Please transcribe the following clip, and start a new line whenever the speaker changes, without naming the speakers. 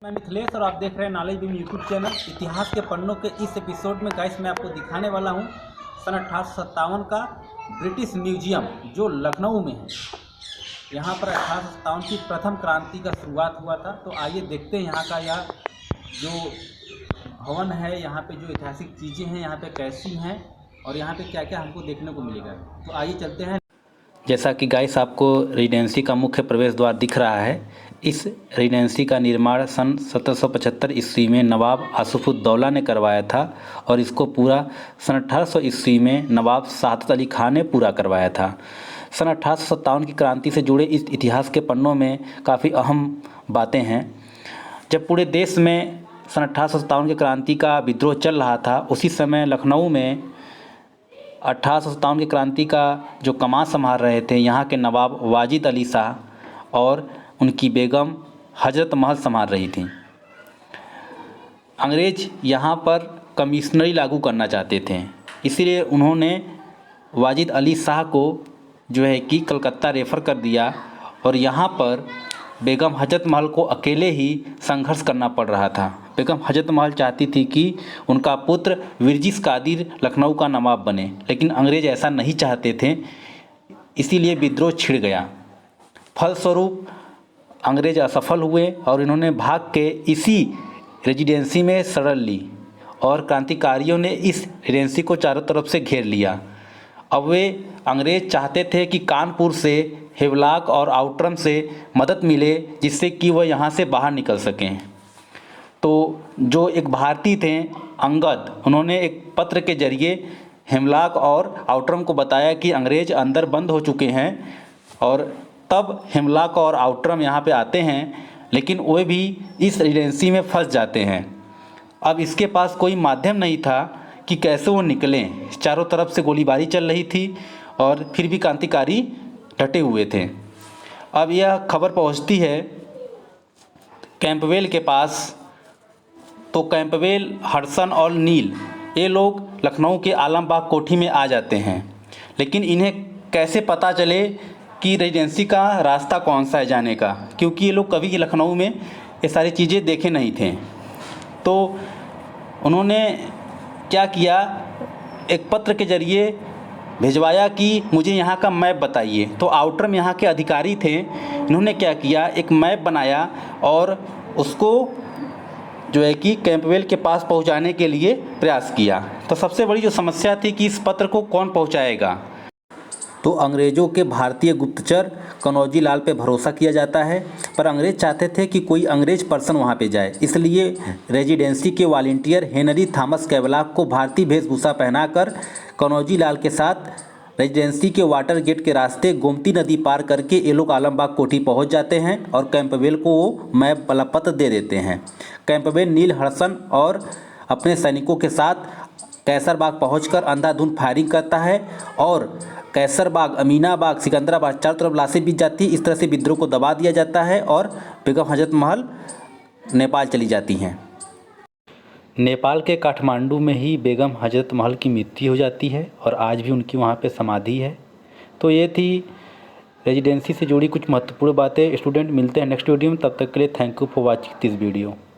मैं मिथिलेश और आप देख रहे हैं नॉलेज बीम यूट्यूब चैनल। इतिहास के पन्नों के इस एपिसोड में गाइस मैं आपको दिखाने वाला हूं सन 1857 का ब्रिटिश म्यूजियम जो लखनऊ में है। यहां पर 1857 की प्रथम क्रांति का शुरुआत हुआ था। तो आइए देखते हैं यहाँ का यह जो भवन है, यहाँ पे जो ऐतिहासिक चीज़ें हैं यहाँ पे कैसी हैं और यहाँ पे क्या क्या हमको देखने को मिलेगा। तो आइए चलते हैं। जैसा कि गाइस आपको रेजिडेंसी का मुख्य प्रवेश द्वार दिख रहा है। इस रेजिडेंसी का निर्माण सन 1775 ईस्वी में नवाब आसिफउद्दौला ने करवाया था और इसको पूरा सन 1800 ईस्वी में नवाब सादत अली खान ने पूरा करवाया था। सन 1857 की क्रांति से जुड़े इस इतिहास के पन्नों में काफ़ी अहम बातें हैं। जब पूरे देश में सन 1857 की क्रांति का विद्रोह चल रहा था, उसी समय लखनऊ में 1857 की क्रांति का जो कमान संभाल रहे थे यहाँ के नवाब वाजिद अली शाह और उनकी बेगम हजरत महल संभाल रही थी। अंग्रेज यहाँ पर कमिश्नरी लागू करना चाहते थे, इसीलिए उन्होंने वाजिद अली शाह को जो है कि कलकत्ता रेफ़र कर दिया और यहाँ पर बेगम हजरत महल को अकेले ही संघर्ष करना पड़ रहा था। बेगम हजरत महल चाहती थी कि उनका पुत्र विरजिस कादिर लखनऊ का नवाब बने, लेकिन अंग्रेज ऐसा नहीं चाहते थे, इसीलिए विद्रोह छिड़ गया। फलस्वरूप अंग्रेज असफल हुए और इन्होंने भाग के इसी रेजिडेंसी में शरण ली और क्रांतिकारियों ने इस रेजिडेंसी को चारों तरफ से घेर लिया। अब वे अंग्रेज चाहते थे कि कानपुर से, हेवलाक और आउटरम से मदद मिले, जिससे कि वह यहाँ से बाहर निकल सकें। तो जो एक भारतीय थे अंगद, उन्होंने एक पत्र के जरिए हेमलाक और आउटरम को बताया कि अंग्रेज अंदर बंद हो चुके हैं और तब हेमलाक और आउटरम यहाँ पे आते हैं, लेकिन वे भी इस रेजिडेंसी में फंस जाते हैं। अब इसके पास कोई माध्यम नहीं था कि कैसे वो निकलें। चारों तरफ से गोलीबारी चल रही थी और फिर भी क्रांतिकारी डटे हुए थे। अब यह खबर पहुंचती है कैंपवेल के पास, तो कैंपवेल, हडसन और नील ये लोग लखनऊ के आलमबाग कोठी में आ जाते हैं, लेकिन इन्हें कैसे पता चले कि रेजिडेंसी का रास्ता कौन सा है जाने का, क्योंकि ये लोग कभी लखनऊ में ये सारी चीज़ें देखे नहीं थे। तो उन्होंने क्या किया, एक पत्र के जरिए भिजवाया कि मुझे यहाँ का मैप बताइए। तो आउटरम यहाँ के अधिकारी थे, इन्होंने क्या किया, एक मैप बनाया और उसको जो है कि कैंपवेल के पास पहुँचाने के लिए प्रयास किया। तो सबसे बड़ी जो समस्या थी कि इस पत्र को कौन पहुँचाएगा। तो अंग्रेज़ों के भारतीय गुप्तचर कनौजी लाल पे भरोसा किया जाता है, पर अंग्रेज चाहते थे कि कोई अंग्रेज पर्सन वहाँ पे जाए, इसलिए रेजिडेंसी के वॉलंटियर हेनरी थॉमस कैवलाक को भारतीय वेशभूषा पहनाकर कनौजी लाल के साथ रेजिडेंसी के वाटर गेट के रास्ते गोमती नदी पार करके ये लोग आलमबाग कोठी पहुँच जाते हैं और कैंपवेल को वो मैप वाला पत्र दे देते हैं। कैंपवेल नील, हडसन और अपने सैनिकों के साथ कैसरबाग पहुँचकर अंधाधुंध फायरिंग करता है और कैसरबाग, अमीनाबाग, सिकंदराबाद चारों तरफ लाशें बिछ जाती है। इस तरह से विद्रोह को दबा दिया जाता है और बेगम हजरत महल नेपाल चली जाती हैं। नेपाल के काठमांडू में ही बेगम हजरत महल की मृत्यु हो जाती है और आज भी उनकी वहाँ पे समाधि है। तो ये थी रेजिडेंसी से जुड़ी कुछ महत्वपूर्ण बातें। स्टूडेंट, मिलते हैं नेक्स्ट वीडियो में, तब तक के लिए thank you for watching this video.